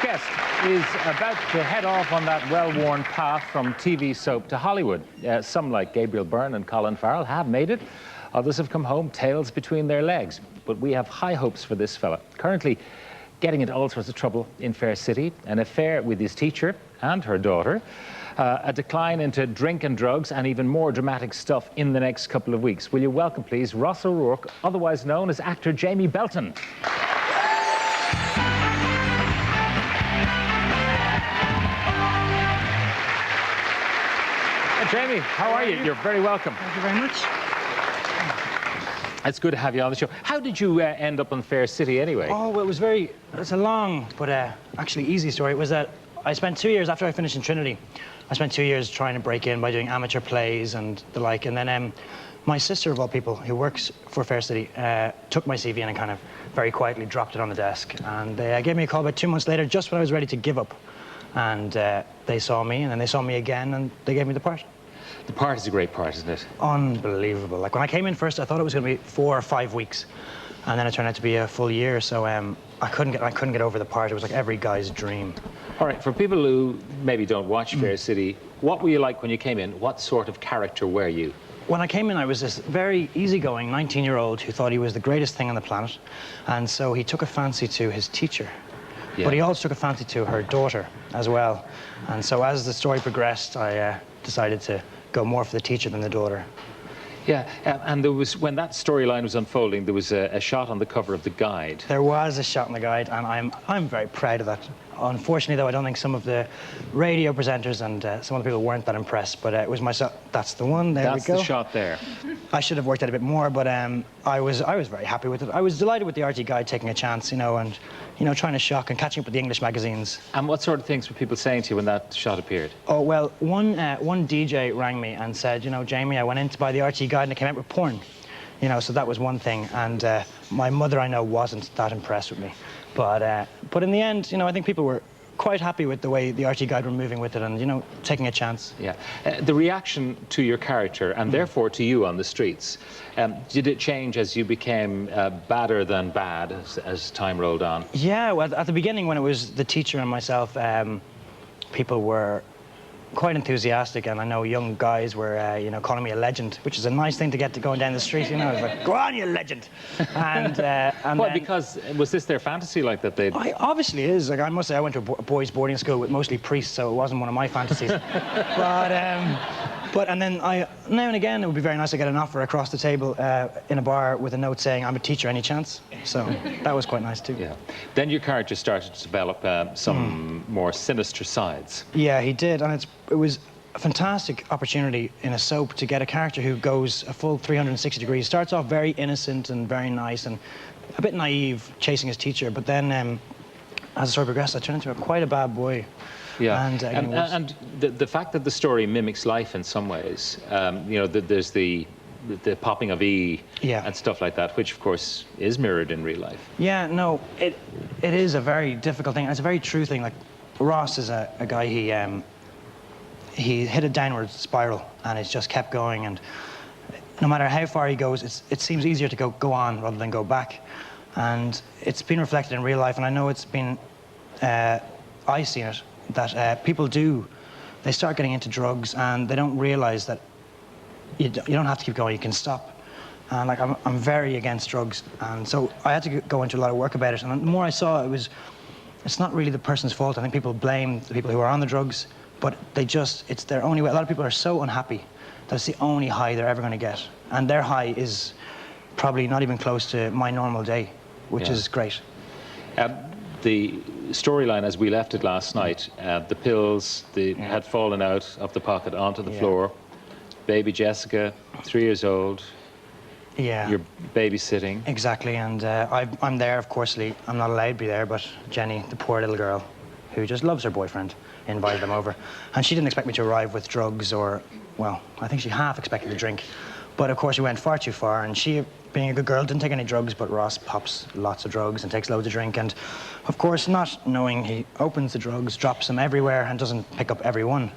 guest is about to head off on that well-worn path from TV soap to Hollywood. Some, like Gabriel Byrne and Colin Farrell, have made it. Others have come home tails between their legs. But we have high hopes for this fella. Currently getting into all sorts of trouble in Fair City, an affair with his teacher and her daughter, a decline into drink and drugs, and even more dramatic stuff in the next couple of weeks. Will you welcome, please, Ross O'Rourke, otherwise known as actor Jamie Belton. Jamie, how are you? You're very welcome. Thank you very much. It's good to have you on the show. How did you end up on Fair City anyway? Oh, well, it's a long but actually easy story. It was that I spent 2 years after I finished in Trinity. I spent 2 years trying to break in by doing amateur plays and the like. And then my sister, of all people, who works for Fair City, took my CV in and kind of very quietly dropped it on the desk. And they gave me a call about 2 months later, just when I was ready to give up. And they saw me, and then they saw me again, and they gave me the part. The part is a great part, isn't it? Unbelievable. Like, when I came in first, I thought it was going to be 4 or 5 weeks, and then it turned out to be a full year. So I couldn't get over the part. It was like every guy's dream. All right, for people who maybe don't watch Fair City, what were you like when you came in? What sort of character were you? When I came in, I was this very easygoing 19-year-old who thought he was the greatest thing on the planet, and so he took a fancy to his teacher. Yeah. But he also took a fancy to her daughter as well. And so as the story progressed, I decided to go more for the teacher than the daughter. Yeah, and there was, when that storyline was unfolding, there was a shot on the cover of the guide. There was a shot in the guide, and I'm very proud of that. Unfortunately, though, I don't think some of the radio presenters and some of the people weren't that impressed, but it was myself. That's the one. There we go. That's the shot there. I should have worked out a bit more, but I was very happy with it. I was delighted with the RT guide taking a chance, you know, and trying to shock and catching up with the English magazines. And what sort of things were people saying to you when that shot appeared? Oh, well, one DJ rang me and said, Jamie, I went in to buy the RT guide and it came out with porn. So that was one thing. And my mother, I know, wasn't that impressed with me. But in the end, I think people were quite happy with the way the RT guide were moving with it and, taking a chance. Yeah. The reaction to your character and therefore to you on the streets, did it change as you became badder than bad as time rolled on? Yeah, well, at the beginning when it was the teacher and myself, people were quite enthusiastic, and I know young guys were, calling me a legend, which is a nice thing to get to going down the street, It's like, go on, you legend. And well, because was this their fantasy like that? Obviously is. Like, I must say, I went to a boys' boarding school with mostly priests, so it wasn't one of my fantasies. And then now and again, it would be very nice to get an offer across the table in a bar with a note saying, I'm a teacher, any chance? So that was quite nice too. Yeah. Then your character started to develop some more sinister sides. Yeah, he did, and it was a fantastic opportunity in a soap to get a character who goes a full 360 degrees. Starts off very innocent and very nice and a bit naive, chasing his teacher, but then as the story progressed, I turned into quite a bad boy. Yeah, and the fact that the story mimics life in some ways, there's the popping of E and stuff like that, which of course is mirrored in real life. Yeah, no, it is a very difficult thing. It's a very true thing. Like, Ross is a guy, he hit a downward spiral and it's just kept going, and no matter how far he goes, it seems easier to go on rather than go back. And it's been reflected in real life, and I know it's been, I've seen it, that people they start getting into drugs and they don't realize that you don't have to keep going, you can stop. And like, I'm very against drugs, and so I had to go into a lot of work about it, and the more I saw it's not really the person's fault. I think people blame the people who are on the drugs, but it's their only way. A lot of people are so unhappy that it's the only high they're ever going to get, and their high is probably not even close to my normal day, which is great. The storyline as we left it last night, the pills had fallen out of the pocket onto the floor. Baby Jessica, 3 years old. Yeah. You're babysitting. Exactly, and I'm there, of course. I'm not allowed to be there, but Jenny, the poor little girl, who just loves her boyfriend, invited them over. And she didn't expect me to arrive with drugs or, well, I think she half expected a drink. But of course, we went far too far, and she, being a good girl, didn't take any drugs, but Ross pops lots of drugs and takes loads of drink. And of course, not knowing, he opens the drugs, drops them everywhere, and doesn't pick up every one.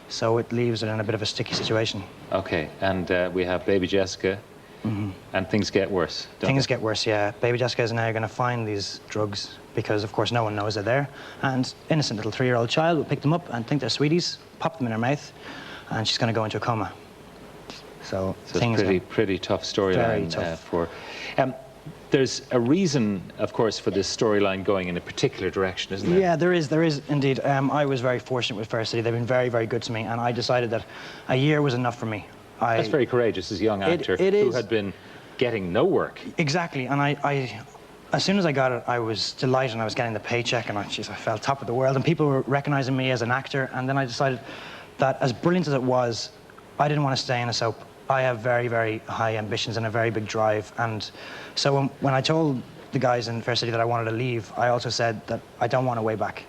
So it leaves it in a bit of a sticky situation. Okay, and we have baby Jessica. and things get worse, don't Things they? get worse, yeah. Baby Jessica is now going to find these drugs because, of course, no one knows they're there. And innocent little 3-year-old child will pick them up and think they're sweeties, pop them in her mouth, and she's going to go into a coma. So things it's pretty tough storyline for. There's a reason, of course, for this storyline going in a particular direction, isn't there? Yeah, there is indeed. I was very fortunate with Fair City. They've been very, very good to me, and I decided that a year was enough for me. That's very courageous as a young actor who had been getting no work. Exactly, and I as soon as I got it, I was delighted, and I was getting the paycheck, and I felt top of the world, and people were recognizing me as an actor, and then I decided that as brilliant as it was, I didn't want to stay in a soap. I have very, very high ambitions and a very big drive, and so when I told the guys in Fair City that I wanted to leave, I also said that I don't want a way back,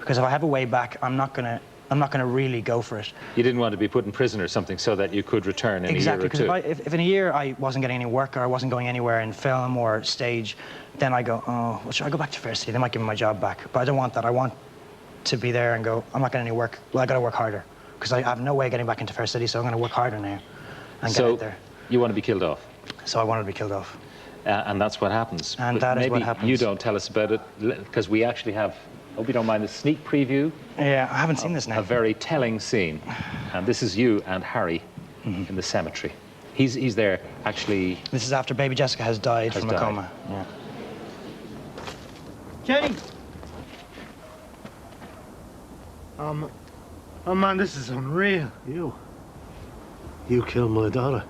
because if I have a way back, I'm not gonna really go for it. You didn't want to be put in prison or something so that you could return in a year or two. Exactly, because if in a year I wasn't getting any work or I wasn't going anywhere in film or stage, then I go, oh, well, should I go back to Fair City? They might give me my job back. But I don't want that. I want to be there and go, I'm not getting any work. Well, I got to work harder, because I have no way of getting back into Fair City, so I'm going to work harder now and get out there. You want to be killed off? So I wanted to be killed off. And that's what happens. And that is what happens. Maybe you don't tell us about it, because we actually have, hope you don't mind, a sneak preview. Yeah, I haven't seen this now. A very telling scene. And this is you and Harry in the cemetery. He's there, actually. This is after Baby Jessica has died from a coma. Yeah. Jenny! Oh man, this is unreal. You killed my daughter.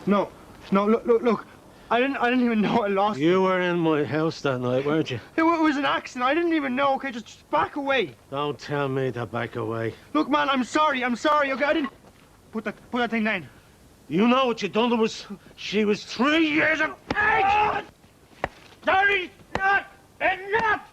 No, look. I didn't even know I lost her. You were in my house that night, weren't you? It was an accident. I didn't even know. Okay, just back away. Don't tell me to back away. Look, man, I'm sorry. Okay, I didn't. Put that thing down. You know what you done? She was 3 years of age. That is not enough.